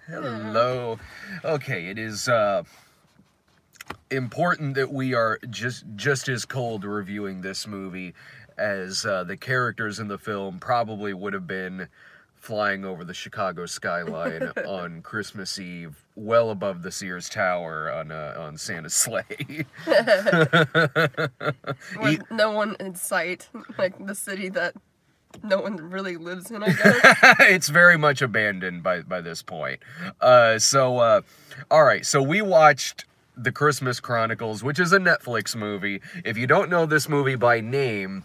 Hello. Okay, it is important that we are just as cold reviewing this movie as the characters in the film probably would have been flying over the Chicago skyline on Christmas Eve, well above the Sears Tower on Santa's sleigh. With no one in sight, like the city that no one really lives in, I guess. It's very much abandoned by this point. All right, so we watched The Christmas Chronicles, which is a Netflix movie. If you don't know this movie by name,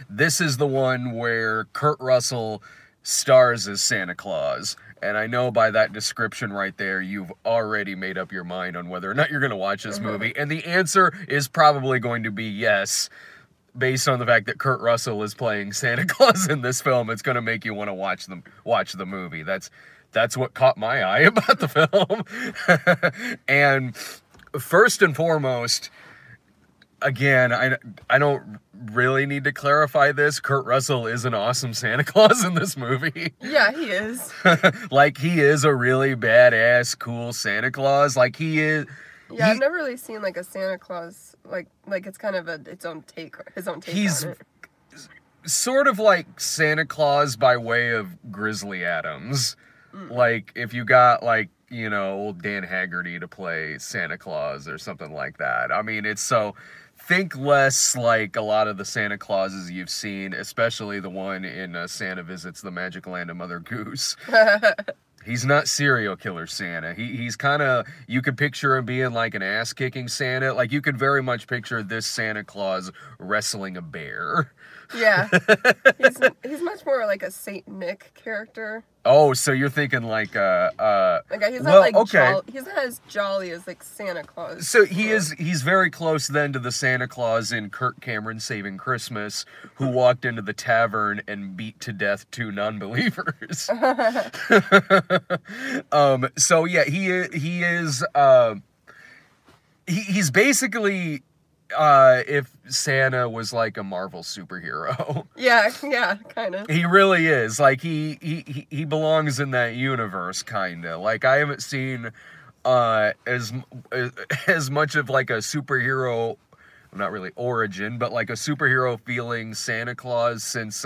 this is the one where Kurt Russell stars as Santa Claus. And I know by that description right there, you've already made up your mind on whether or not you're going to watch this movie. And the answer is probably going to be yes. Based on the fact that Kurt Russell is playing Santa Claus in this film, it's going to make you want to watch the movie. That's what caught my eye about the film. And first and foremost, again, I don't really need to clarify this. Kurt Russell is an awesome Santa Claus in this movie. Yeah, he is. Like, he is a really badass, cool Santa Claus. Like, he is... Yeah, I've never really seen like a Santa Claus like it's kind of his own take on it. Sort of like Santa Claus by way of Grizzly Adams. Like if you got like, you know, old Dan Haggerty to play Santa Claus or something like that. I mean, think less like a lot of the Santa Clauses you've seen, especially the one in Santa Visits the Magic Land of Mother Goose. He's not serial killer Santa. He's kind of, you could picture him being like an ass-kicking Santa. Like, you could very much picture this Santa Claus wrestling a bear. Yeah. He's much more like a Saint Nick character. Oh, so you're thinking like he's not he's not as jolly as like Santa Claus. So he's very close then to the Santa Claus in Kirk Cameron's Saving Christmas, who walked into the tavern and beat to death two non-believers. So yeah, he's basically if Santa was like a Marvel superhero. Yeah, kind of. He really is. Like, he belongs in that universe, kind of. Like, I haven't seen as much of like a superhero, not really origin, but like a superhero feeling Santa Claus since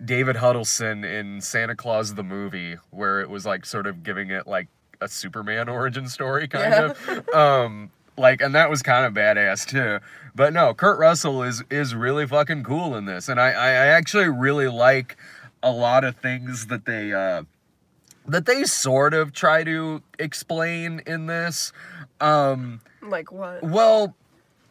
David Huddleston in Santa Claus the movie, where it was like sort of giving it like a Superman origin story, kind of. Like, and that was kind of badass too. But no, Kurt Russell is really fucking cool in this, and I actually really like a lot of things that they sort of try to explain in this. Like what? Well,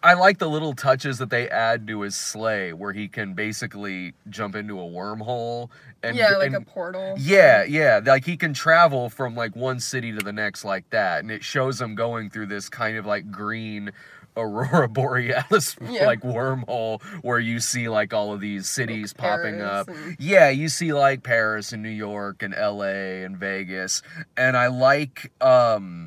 I like the little touches that they add to his sleigh, where he can basically jump into a wormhole. A portal. Yeah, like he can travel from like one city to the next like that, and it shows him going through this kind of like green Aurora Borealis like wormhole, where you see like all of these cities like popping up. Yeah, you see like Paris and New York and LA and Vegas, and I like I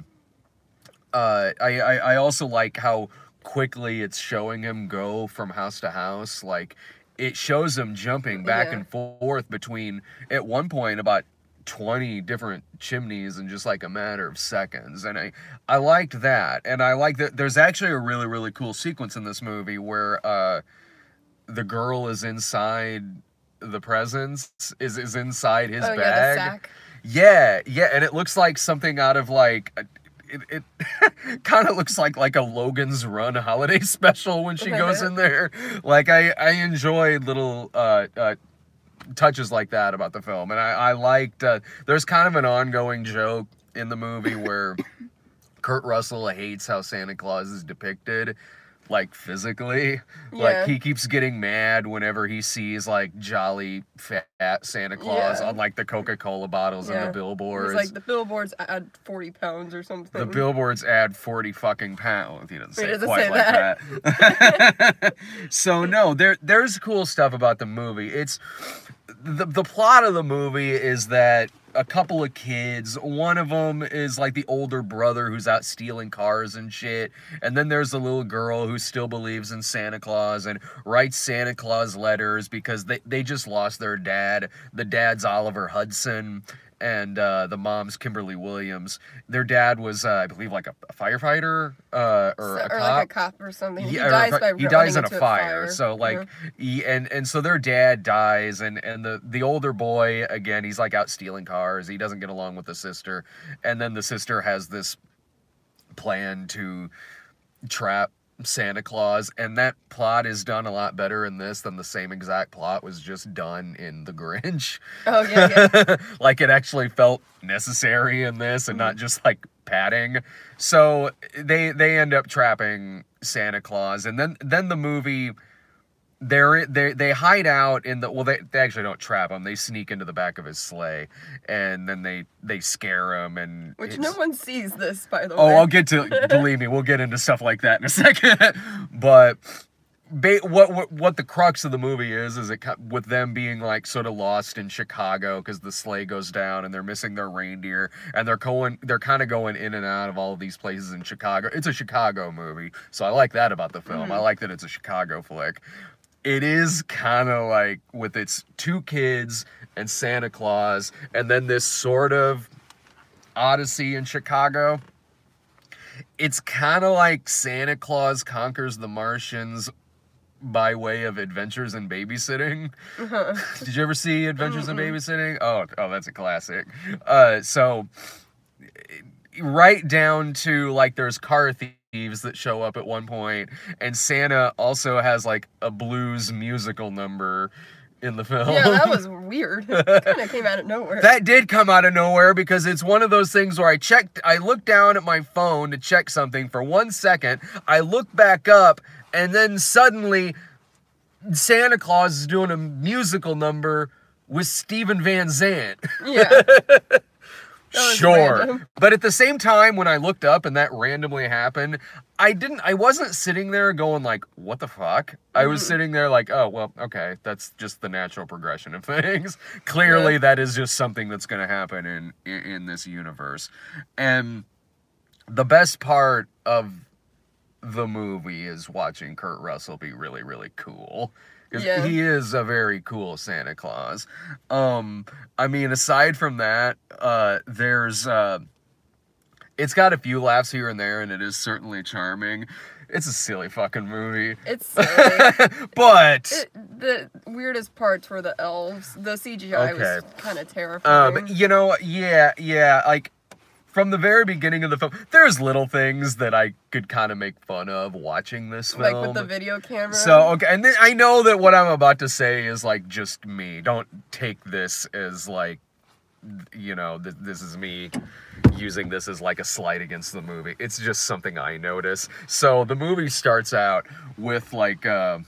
also like how quickly it's showing him go from house to house. Like, it shows him jumping back and forth between, at one point, about 20 different chimneys in just like a matter of seconds. And I liked that. And I like that there's actually a really, really cool sequence in this movie where the girl is inside the presents, is inside his bag. Yeah, the sack. Yeah, and it looks like something out of like... It kind of looks like a Logan's Run holiday special when she goes in there. Like, I enjoyed little touches like that about the film. And I liked, there's kind of an ongoing joke in the movie where Kurt Russell hates how Santa Claus is depicted, like, physically. Like, he keeps getting mad whenever he sees like jolly fat Santa Claus on like the Coca-Cola bottles and the billboards. It's like the billboards add 40 pounds or something. The billboards add 40 fucking pounds. He doesn't say it quite say like that. So no, there's cool stuff about the movie. It's the plot of the movie is that a couple of kids. One of them is like the older brother who's out stealing cars and shit. And then there's a little girl who still believes in Santa Claus and writes Santa Claus letters because they just lost their dad. The dad's Oliver Hudson, and the mom's Kimberly Williams. Their dad was, I believe, like a firefighter or a cop. Like a cop or something. He dies in a fire. So like, and so their dad dies, and the older boy, again, he's like out stealing cars. He doesn't get along with the sister, and then the sister has this plan to trap Santa Claus, and that plot is done a lot better in this than the same exact plot was just done in The Grinch. Oh, yeah. Like, it actually felt necessary in this and not just like padding. So they end up trapping Santa Claus, and then the movie, they hide out in the, well, they actually don't trap him. They sneak into the back of his sleigh, and then they scare him, and which no one sees this, by the way. Oh, I'll get to, believe me, we'll get into stuff like that in a second. But what the crux of the movie is it with them being like sort of lost in Chicago because the sleigh goes down and they're missing their reindeer, and they're kind of going in and out of all of these places in Chicago. It's a Chicago movie, so I like that about the film. I like that it's a Chicago flick. It is kind of like with its two kids and Santa Claus, and then this sort of odyssey in Chicago. It's kind of like Santa Claus Conquers the Martians by way of Adventures in Babysitting. Did you ever see Adventures in Babysitting? Oh, that's a classic. So right down to like there's car thieves that show up at one point, and Santa also has like a blues musical number in the film. Yeah, that was weird. It kind of came out of nowhere. That did come out of nowhere because it's one of those things where I looked down at my phone to check something for 1 second, I look back up, and then suddenly Santa Claus is doing a musical number with Steven Van Zandt. Yeah. Sure. Random. But at the same time, when I looked up and that randomly happened, I wasn't sitting there going like, what the fuck? I was sitting there like, oh, well, okay, that's just the natural progression of things. Clearly, that is just something that's going to happen in this universe. And the best part of the movie is watching Kurt Russell be really, really cool. Because he is a very cool Santa Claus. I mean, aside from that, there's it's got a few laughs here and there, and it is certainly charming. It's a silly fucking movie. It's silly. But the weirdest parts were the elves. The CGI was kind of terrifying. You know, yeah, like from the very beginning of the film, there's little things that I could kind of make fun of watching this film. Like with the video camera. So, okay, and then I know that what I'm about to say is like just me. Don't take this as like, you know, this is me using this as like a slight against the movie. It's just something I notice. So the movie starts out with like a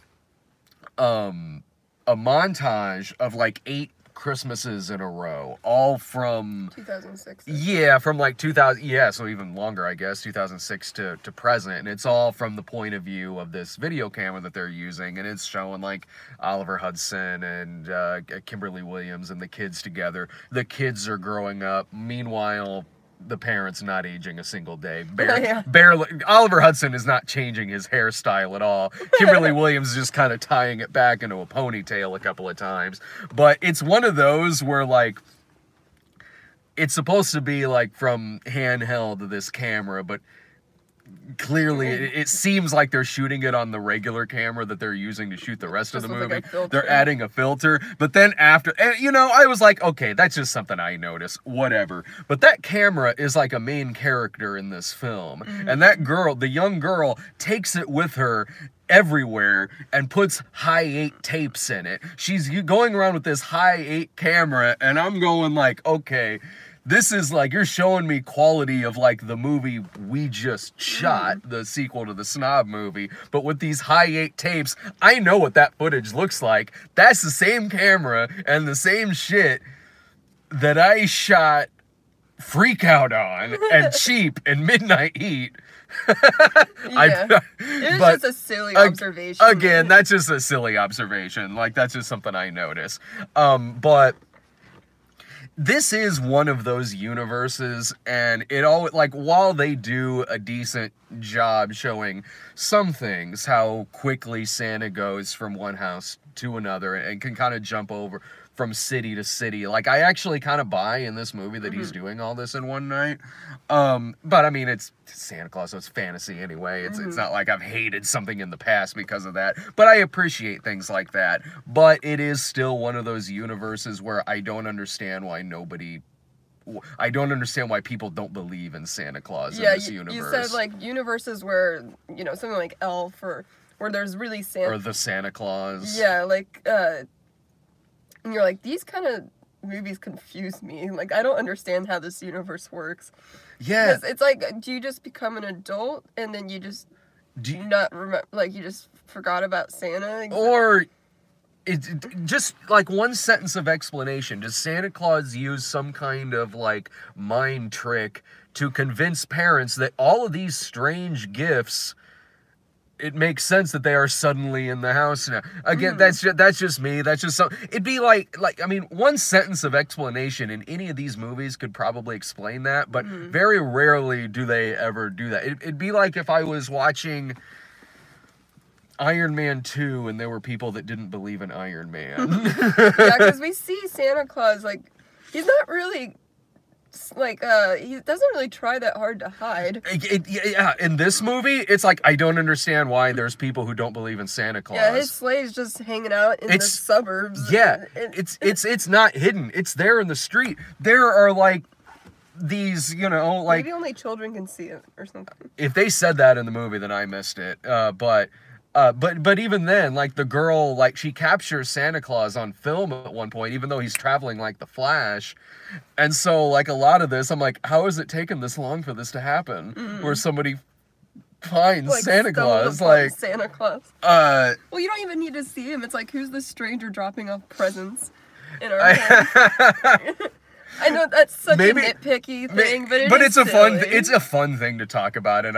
montage of like 8 Christmases in a row, all from 2006. Yeah, from like 2000. Yeah, so even longer, I guess, 2006 to present, and it's all from the point of view of this video camera that they're using, and it's showing like Oliver Hudson and Kimberly Williams and the kids together. The kids are growing up. Meanwhile, the parents not aging a single day. Barely. Oliver Hudson is not changing his hairstyle at all. Kimberly Williams is just kind of tying it back into a ponytail a couple of times. But it's one of those where, like, it's supposed to be, like, from handheld to this camera, but clearly it seems like they're shooting it on the regular camera that they're using to shoot the rest of the movie. Like they're adding a filter, but then after, and, you know, I was like, okay, that's just something I noticed, whatever. But that camera is like a main character in this film, and that girl, the young girl, takes it with her everywhere and puts high 8 tapes in it. She's going around with this high 8 camera, and I'm going like, okay, this is like, you're showing me quality of like the movie we just shot, the sequel to the Snob movie, but with these high 8 tapes, I know what that footage looks like. That's the same camera and the same shit that I shot Freak Out on and Cheap and Midnight Heat. Yeah. It was just a silly observation. Again, that's just a silly observation. Like, that's just something I notice. But this is one of those universes, and it all, like, while they do a decent job showing some things, how quickly Santa goes from one house to another and can kind of jump over from city to city. Like, I actually kind of buy in this movie that he's doing all this in one night. But I mean, it's Santa Claus, so it's fantasy anyway. It's not like I've hated something in the past because of that. But I appreciate things like that. But it is still one of those universes where I don't understand why people don't believe in Santa Claus in this universe. You said, like, universes where, you know, something like Elf, or where there's really Santa... Or the Santa Claus. Yeah, like, and you're like, these kind of movies confuse me. Like, I don't understand how this universe works. Yeah. Because it's like, do you just become an adult, and then you just not remember, like, you just forgot about Santa? Or... It's just like one sentence of explanation. Does Santa Claus use some kind of like mind trick to convince parents that all of these strange gifts, it makes sense that they are suddenly in the house now? Again, that's just me. That's just something. It'd be like I mean, one sentence of explanation in any of these movies could probably explain that, but very rarely do they ever do that. It'd be like if I was watching Iron Man 2 and there were people that didn't believe in Iron Man. Yeah, because we see Santa Claus, like, he's not really, like, he doesn't really try that hard to hide. Yeah, in this movie, it's like, I don't understand why there's people who don't believe in Santa Claus. Yeah, his sleigh's just hanging out in the suburbs. Yeah, it's not hidden. It's there in the street. There are, like, these, you know, like... Maybe only children can see it, or something. If they said that in the movie, then I missed it. But even then, like, the girl, like, she captures Santa Claus on film at one point, even though he's traveling like the Flash. And so, like, a lot of this, I'm like, how has it taken this long for this to happen? Where somebody finds, like, Santa Claus, like... Santa Claus. Well, you don't even need to see him. It's like, who's the stranger dropping off presents in our home? I know that's such a nitpicky thing, but it's a fun thing to talk about, and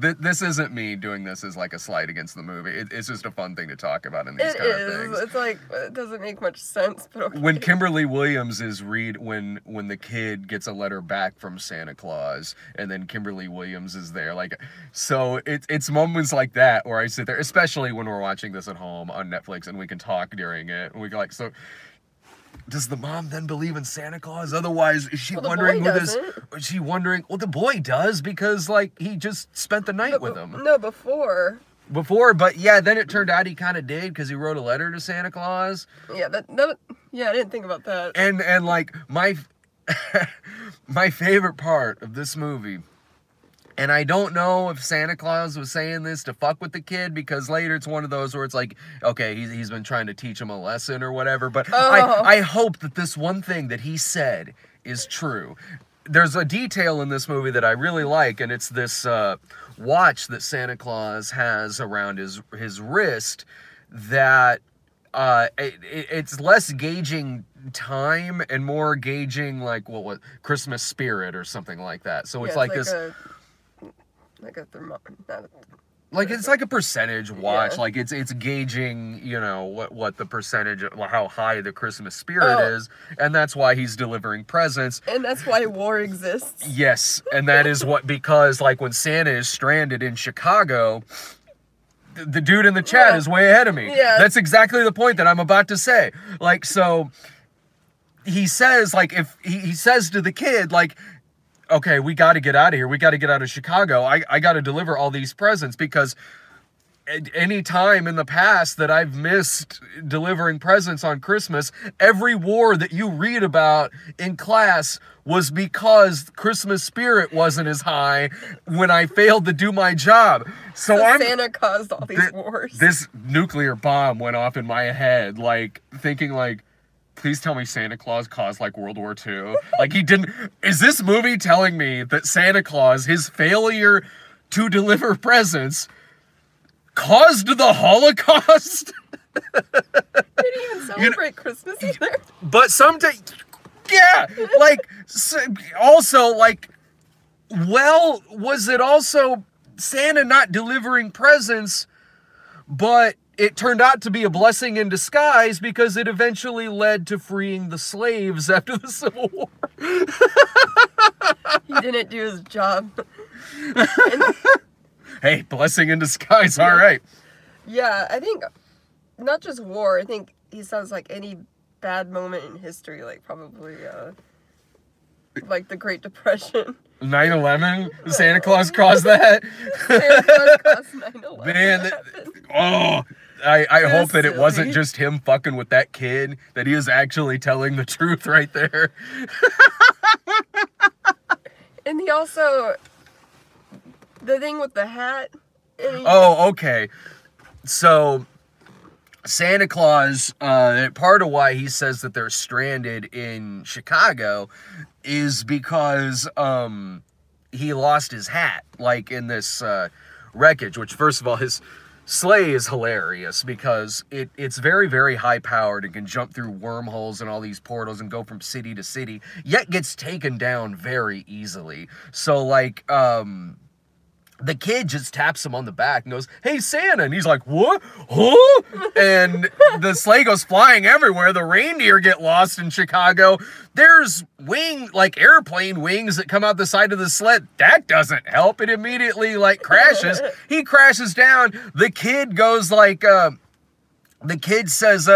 but this isn't me doing this as like a slight against the movie. It's just a fun thing to talk about in these kind of things. It's like, it doesn't make much sense, but okay. When Kimberly Williams is when the kid gets a letter back from Santa Claus, and then Kimberly Williams is there, like, so it's moments like that where I sit there, especially when we're watching this at home on Netflix and we can talk during it, and we go like, so... Does the mom then believe in Santa Claus? Otherwise, is she wondering who this... Is she wondering... Well, the boy does, because, like, he just spent the night with him. No, before. Before, but yeah, then it turned out he kind of did, because he wrote a letter to Santa Claus. Yeah, yeah, I didn't think about that. And like, my favorite part of this movie... And I don't know if Santa Claus was saying this to fuck with the kid, because later it's one of those where it's like, okay, he's been trying to teach him a lesson or whatever. But I hope that this one thing that he said is true. There's a detail in this movie that I really like, and it's this watch that Santa Claus has around his wrist that it's less gauging time and more gauging, like, what Christmas spirit or something like that. So it's like this... Like a thermometer. Like, it's like a percentage watch. Yeah. Like, it's gauging, you know, what the percentage, how high the Christmas spirit is. And that's why he's delivering presents. And that's why war exists. Yes. And that is because, like, when Santa is stranded in Chicago, the dude in the chat is way ahead of me. Yeah. That's exactly the point that I'm about to say. Like, so, he says, like, if he says to the kid, like... Okay, we got to get out of here. We got to get out of Chicago. I got to deliver all these presents, because any time in the past that I've missed delivering presents on Christmas, every war that you read about in class was because Christmas spirit wasn't as high when I failed to do my job. So Santa caused all these wars. This nuclear bomb went off in my head, like, thinking, like, please tell me Santa Claus caused, like, World War II. Like, he didn't... Is this movie telling me that Santa Claus, his failure to deliver presents, caused the Holocaust? Didn't even celebrate Christmas either. But sometimes... Yeah! Like, also, like... Well, was it also Santa not delivering presents, but... it turned out to be a blessing in disguise because it eventually led to freeing the slaves after the Civil War. He didn't do his job. Hey, blessing in disguise, all right. Yeah, I think not just war. I think he sounds like any bad moment in history, like probably like the Great Depression. 9/11? Santa Claus caused that? Santa Claus caused 9/11. Man, I hope that it wasn't just him fucking with that kid, that he is actually telling the truth right there. And he also, the thing with the hat. Oh, okay. So, Santa Claus, part of why he says that they're stranded in Chicago is because he lost his hat, like in this wreckage, which, first of all, his sleigh is hilarious because it's very, very high powered and can jump through wormholes and all these portals and go from city to city, yet gets taken down very easily. So, like, the kid just taps him on the back and goes, "Hey, Santa," and he's like, "What? Huh?" And the sleigh goes flying everywhere. The reindeer get lost in Chicago. There's airplane wings that come out the side of the sled. That doesn't help. It immediately, crashes. He crashes down. The kid goes the kid says,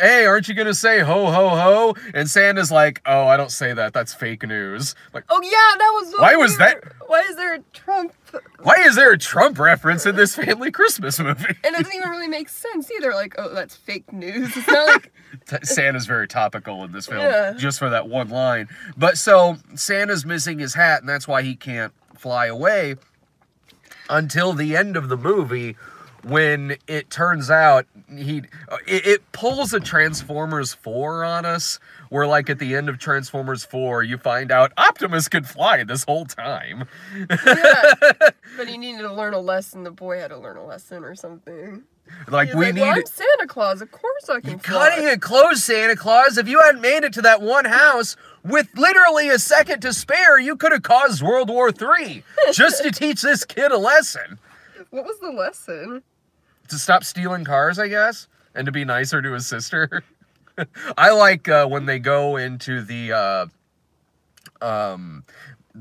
"Hey, aren't you gonna say ho, ho, ho?" And Santa's like, "Oh, I don't say that. That's fake news." Like, oh yeah, that was so weird. Why is there a Trump? Why is there a Trump reference in this family Christmas movie? And it doesn't even really make sense either. Like, oh, that's fake news. It's not like Santa's very topical in this film, just for that one line. But so Santa's missing his hat, and that's why he can't fly away until the end of the movie, when it turns out it pulls a Transformers 4 on us, where at the end of Transformers 4, you find out Optimus could fly this whole time. Yeah, but he needed to learn a lesson. The boy had to learn a lesson or something. Well, I'm Santa Claus. Of course I can fly. Cutting it close, Santa Claus. If you hadn't made it to that one house with literally a second to spare, you could have caused World War III just to teach this kid a lesson. What was the lesson? To stop stealing cars, I guess, and to be nicer to his sister. I like when they go into the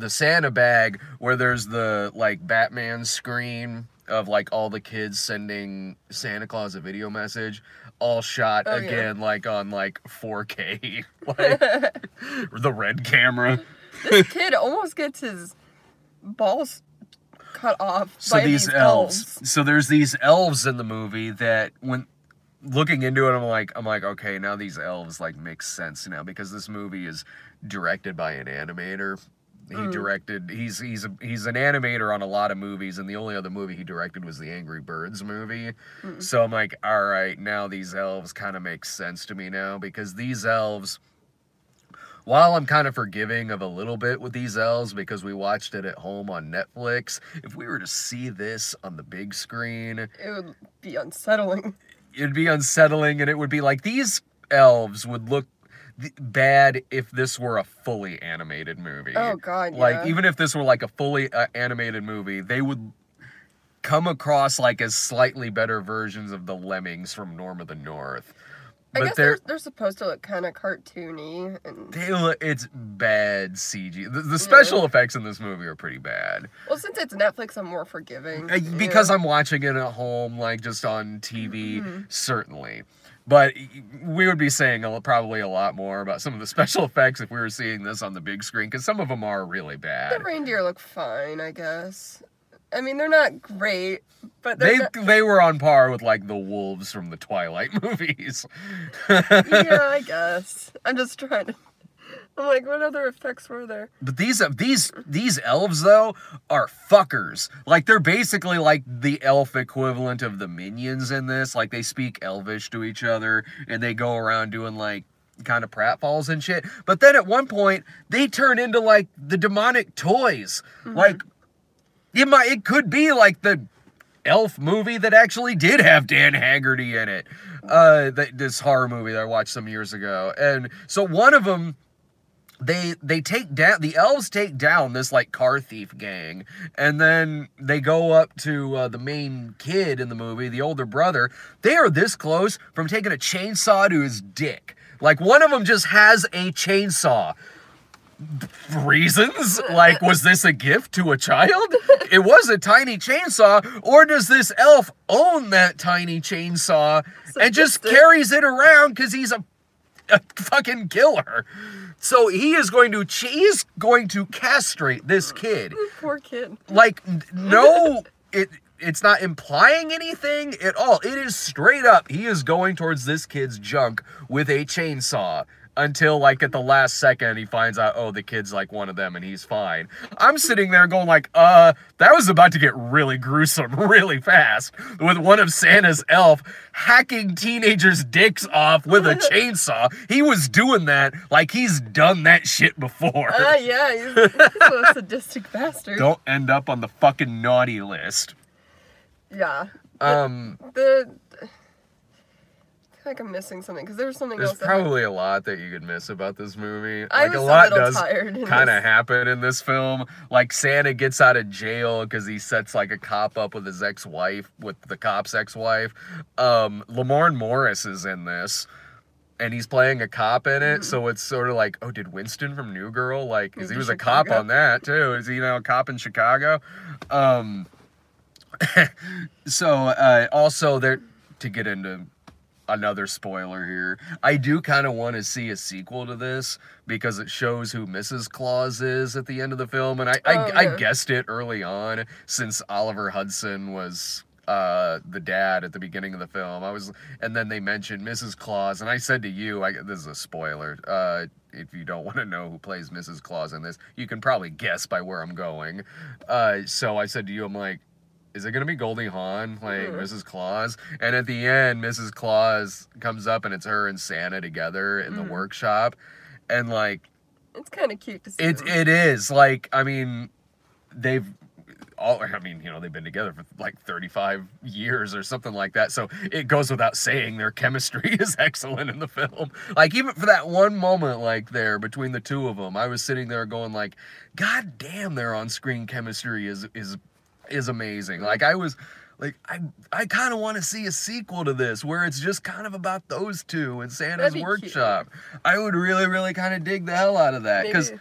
Santa bag, where there's the Batman screen of all the kids sending Santa Claus a video message, all shot on 4K, the red camera. This kid almost gets his balls cut off by these elves. So there's these elves in the movie that, when looking into it, I'm like, okay, now these elves make sense now, because this movie is directed by an animator. He's an animator on a lot of movies, and the only other movie he directed was the Angry Birds movie. So I'm like, all right, now these elves kind of make sense to me now, because these elves, while I'm kind of forgiving of a little bit with these elves because we watched it at home on Netflix, if we were to see this on the big screen, it would be unsettling. It'd be unsettling, and it would be these elves would look bad if this were a fully animated movie. Oh, God, yeah. Even if this were a fully animated movie, they would come across as slightly better versions of the lemmings from Norm of the North. I guess they're supposed to look kind of cartoony. And it's bad CG. The special effects in this movie are pretty bad. Well, since it's Netflix, I'm more forgiving. Because I'm watching it at home, just on TV, certainly. But we would be saying probably a lot more about some of the special effects if we were seeing this on the big screen, because some of them are really bad. The reindeer look fine, I guess. I mean, they're not great, but they were on par with the wolves from the Twilight movies. Yeah, I guess. I'm just trying to. I'm like, what other effects were there? But these elves though are fuckers. They're basically the elf equivalent of the minions in this. They speak Elvish to each other, and they go around doing kind of pratfalls and shit. But then at one point they turn into the demonic toys. It could be the elf movie that actually did have Dan Haggerty in it. This horror movie that I watched some years ago. And so one of them, they take down, the elves take down this like car thief gang, and then they go up to the main kid in the movie, the older brother. They are this close from taking a chainsaw to his dick. Like, one of them just has a chainsaw. Reasons? Like, was this a gift to a child? It was a tiny chainsaw, or does this elf own that tiny chainsaw and just carries it around because he's a fucking killer? So he's going to castrate this kid. Poor kid. Like, no, it's not implying anything at all. It is straight up, he is going towards this kid's junk with a chainsaw. Until, like, at the last second, he finds out, oh, the kid's, like, one of them, and he's fine. I'm sitting there going, like, that was about to get really gruesome really fast. With one of Santa's elf hacking teenagers' dicks off with a chainsaw. He was doing that like he's done that shit before. Yeah, he's a sadistic bastard. Don't end up on the fucking naughty list. Yeah. Like I'm missing something because there was something else. There's probably a lot that you could miss about this movie. I Like, was a lot little does kind of happen in this film. Like, Santa gets out of jail because he sets like a cop up with his ex-wife, with the cop's ex-wife. Lamorne Morris is in this, and he's playing a cop in it. So it's sort of like, oh, did Winston from New Girl, like, because he was a cop on that too. Is he now a cop in Chicago? Also there, to get into another spoiler here, I do kind of want to see a sequel to this because it shows who Mrs. Claus is at the end of the film, and I guessed it early on since Oliver Hudson was the dad at the beginning of the film. And then they mentioned Mrs. Claus, and I said to you, this is a spoiler, if you don't want to know who plays Mrs. Claus in this, you can probably guess by where I'm going. So I said to you, I'm like, is it going to be Goldie Hawn playing Mrs. Claus? And at the end, Mrs. Claus comes up and it's her and Santa together in the workshop. And, like, it's kind of cute to see. It is. Like, I mean, they've been together for like 35 years or something like that. So it goes without saying their chemistry is excellent in the film. Like, even for that one moment, like, there between the two of them, I was sitting there going, like, God damn, their on-screen chemistry is amazing. Like, I was like, I kind of want to see a sequel to this where it's just kind of about those two in Santa's workshop. Cute. I would really, really kind of dig the hell out of that. Because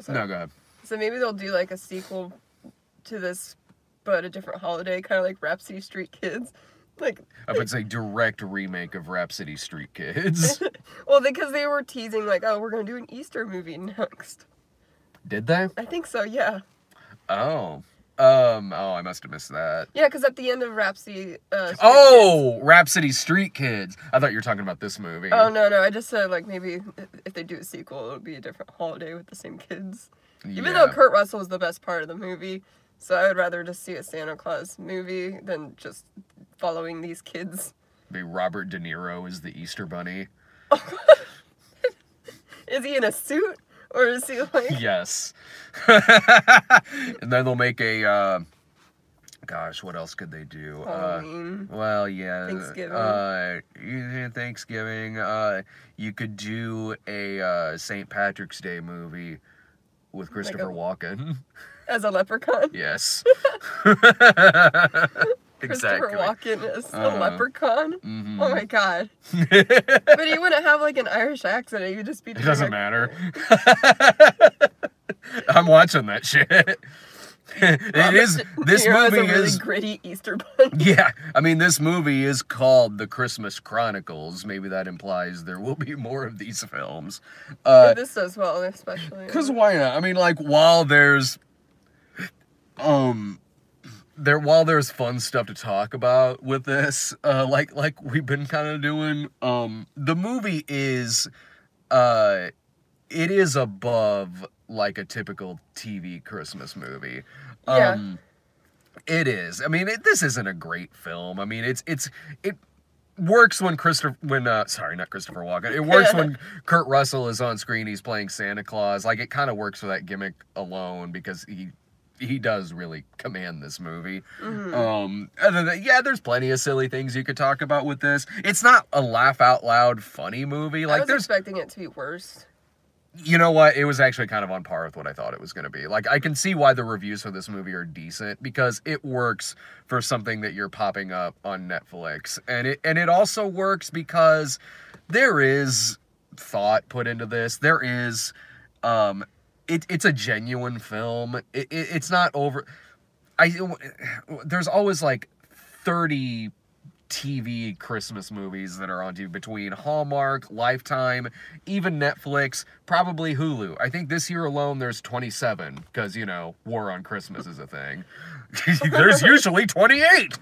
no, go ahead. So maybe they'll do like a sequel to this, but a different holiday, kind of like Rhapsody Street Kids. Like, I would say direct remake of Rhapsody Street Kids. Well, because they were teasing like, oh, we're gonna do an Easter movie next. Did they? I think so. Yeah. Oh, I must have missed that. Yeah, because at the end of Rhapsody... Rhapsody Street Kids. I thought you were talking about this movie. Oh, no, I just said, like, maybe if they do a sequel, it'll be a different holiday with the same kids. Yeah. Even though Kurt Russell was the best part of the movie, so I would rather just see a Santa Claus movie than just following these kids. Maybe Robert De Niro is the Easter Bunny. Is he in a suit? Or is he like... Yes. And then they'll make a, gosh, what else could they do? Halloween. Well, yeah. Thanksgiving. Thanksgiving. You could do a St. Patrick's Day movie with Christopher Walken. As a leprechaun? Yes. Christopher Walken as a leprechaun? Mm-hmm. Oh my god. But he wouldn't have like an Irish accent, he would just be... It doesn't matter. I'm watching that shit. This movie is really gritty Easter bunny. Yeah, I mean, this movie is called The Christmas Chronicles. Maybe that implies there will be more of these films. This does well, especially. Because why not? I mean, like, while there's fun stuff to talk about with this, like we've been kind of doing, the movie is, it is above like a typical TV Christmas movie. Yeah. It is. I mean, this isn't a great film. I mean, it works when not Christopher Walken. It works when Kurt Russell is on screen. He's playing Santa Claus. Like, it kind of works for that gimmick alone because he does really command this movie. Mm-hmm. Other than that, yeah, there's plenty of silly things you could talk about with this. It's not a laugh out loud funny movie. Like, I was expecting it to be worse. You know what? It was actually kind of on par with what I thought it was going to be. Like, I can see why the reviews for this movie are decent, because it works for something that you're popping up on Netflix. And it also works because there is thought put into this. There is, it's a genuine film. It's not over. There's always like 30 TV Christmas movies that are on TV between Hallmark, Lifetime, even Netflix, probably Hulu. I think this year alone there's 27, because, you know, War on Christmas is a thing. There's usually 28.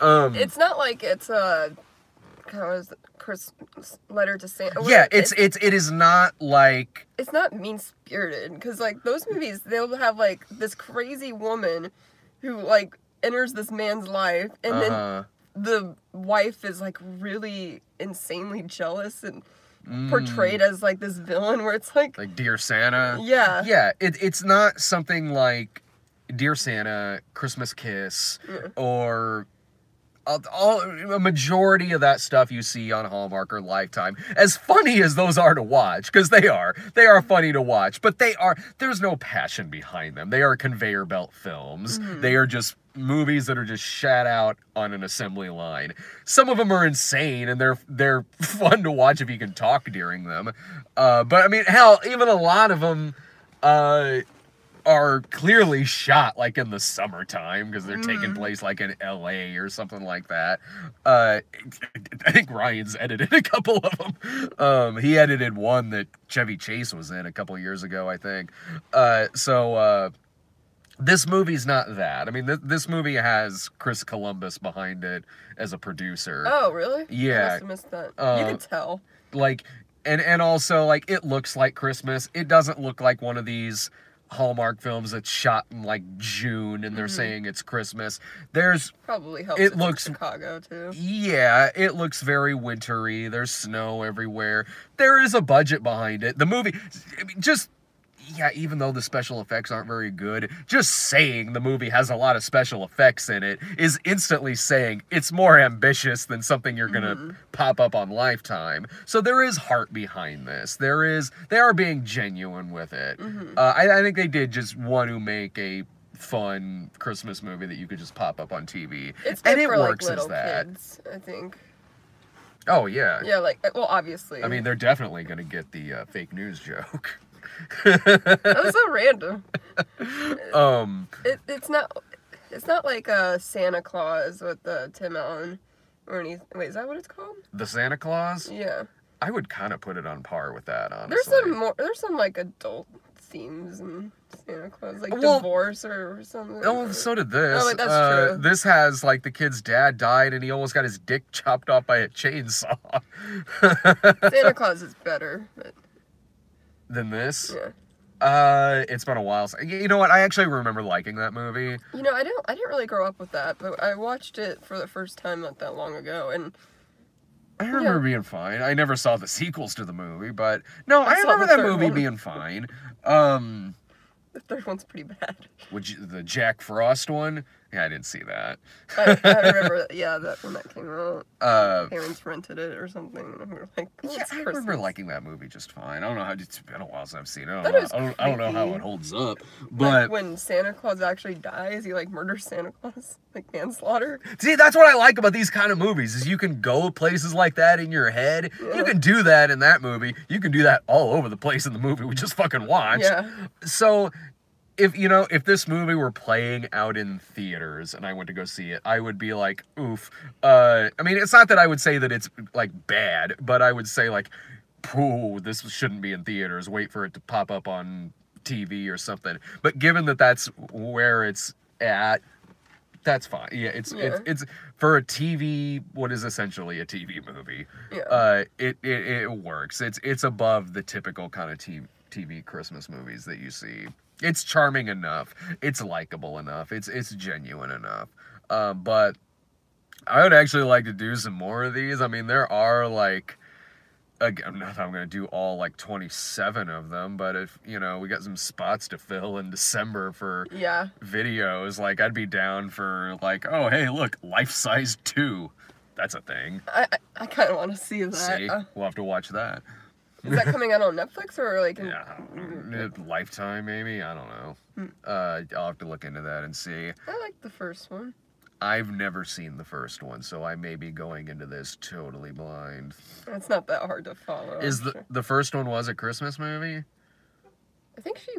It's not like it's a Christmas letter to Santa. Yeah, it is not like, it's not mean-spirited, because like those movies, they'll have like this crazy woman who like enters this man's life, and then the wife is like really insanely jealous and portrayed as like this villain, where it's like Dear Santa. Yeah. It's not something like Dear Santa, Christmas Kiss, or a majority of that stuff you see on Hallmark or Lifetime. As funny as those are to watch, because they are funny to watch, but there's no passion behind them. They are conveyor belt films. They are just movies that are just shat out on an assembly line. Some of them are insane, and they're fun to watch if you can talk during them. But I mean, hell, even a lot of them are clearly shot like in the summertime, because they're taking place like in LA or something like that. I think Ryan's edited a couple of them. He edited one that Chevy Chase was in a couple years ago, I think. This movie's not that. I mean, this movie has Chris Columbus behind it as a producer. Oh, really? Yeah. I must have missed that. You can tell. Like, and also, like, it looks like Christmas. It doesn't look like one of these Hallmark films that's shot in, like, June, and they're saying it's Christmas. There's... Probably helps it looks Chicago, too. Yeah, it looks very wintry. There's snow everywhere. There is a budget behind it. The movie... I mean, just... Yeah, even though the special effects aren't very good, just saying the movie has a lot of special effects in it is instantly saying it's more ambitious than something you're gonna pop up on Lifetime. So there is heart behind this. They are being genuine with it. I think they did just want to make a fun Christmas movie that you could just pop up on TV. It's and good it for, works like, little as that. kids, I think. Oh, yeah. Yeah, like, well, obviously. I mean, they're definitely gonna get the fake news joke. That was so random. It's not like Santa Claus with Tim Allen. Wait, is that what it's called? The Santa Claus? Yeah. I would kind of put it on par with that, honestly. There's some like adult themes in Santa Claus, like divorce or something. Oh, so did this. Oh, wait, that's true. This has, like, the kid's dad died and he almost got his dick chopped off by a chainsaw. Santa Claus is better, but... Than this? Yeah. It's been a while. You know what? I actually remember liking that movie. You know, I didn't really grow up with that, but I watched it for the first time not that long ago, and I remember being fine. I never saw the sequels to the movie, but no, I remember that movie being fine. The third one's pretty bad. The Jack Frost one? Yeah, I didn't see that. I remember, that when that came out. Parents rented it or something, and we were like, yeah, I remember liking that movie just fine. I don't know how, it's been a while since I've seen it. I don't know how it holds up. But like when Santa Claus actually dies, he like murders Santa Claus, like manslaughter. See, that's what I like about these kind of movies, is you can go places like that in your head. Yeah. You can do that in that movie. You can do that all over the place in the movie we just fucking watched. Yeah. So... If this movie were playing out in theaters and I went to go see it, I would be like, oof. I mean, it's not that I would say that it's, like, bad, but I would say, like, pooh, this shouldn't be in theaters. Wait for it to pop up on TV or something. But given that that's where it's at, that's fine. Yeah, it's for a TV, what is essentially a TV movie. Yeah. It works. It's above the typical kind of TV Christmas movies that you see. It's charming enough. It's likable enough. It's genuine enough. But I would actually like to do some more of these. I mean, there are, like, again, not that I'm going to do all, like, 27 of them, but if, we got some spots to fill in December for videos, like, I'd be down for, like, oh, hey, look, Life Size 2. That's a thing. I kind of want to see that. See? We'll have to watch that. Is that coming out on Netflix or like? Lifetime maybe? I don't know. I'll have to look into that and see. I like the first one. I've never seen the first one, so I may be going into this totally blind. It's not that hard to follow. Is the first one was a Christmas movie? I think she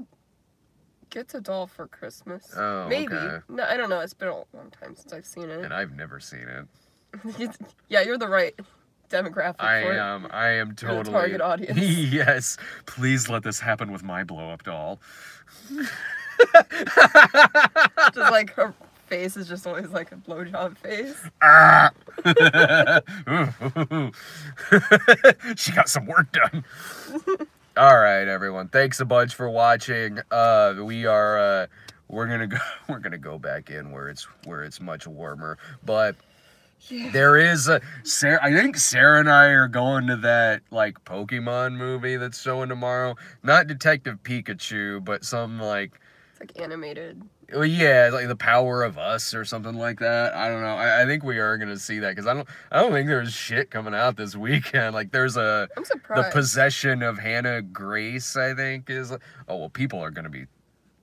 gets a doll for Christmas. Oh, maybe. okay. No, I don't know. It's been a long time since I've seen it. And I've never seen it. Yeah, you're the right demographic for it. I am totally You're the target audience. Yes. Please let this happen with my blow-up doll. Just like her face is just always like a blowjob face. She got some work done. All right, everyone. Thanks a bunch for watching. We're gonna go back in where it's much warmer, but. Yeah. There is I think Sarah and I are going to that like Pokemon movie that's showing tomorrow. Not Detective Pikachu, but some like it's like animated. Well, yeah, like The Power of Us or something like that. I don't know. I think we are gonna see that because I don't think there's shit coming out this weekend. Like there's I'm surprised. The Possession of Hannah Grace, I think is. Oh well, people are gonna be.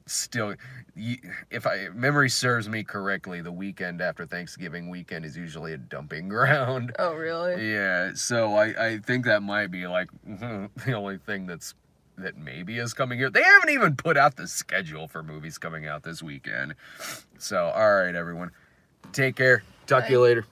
Still, if memory serves me correctly, the weekend after Thanksgiving weekend is usually a dumping ground. Oh, really? Yeah, so I think that might be like the only thing that maybe is coming here. They haven't even put out the schedule for movies coming out this weekend. So, all right, everyone, take care. Talk to you later.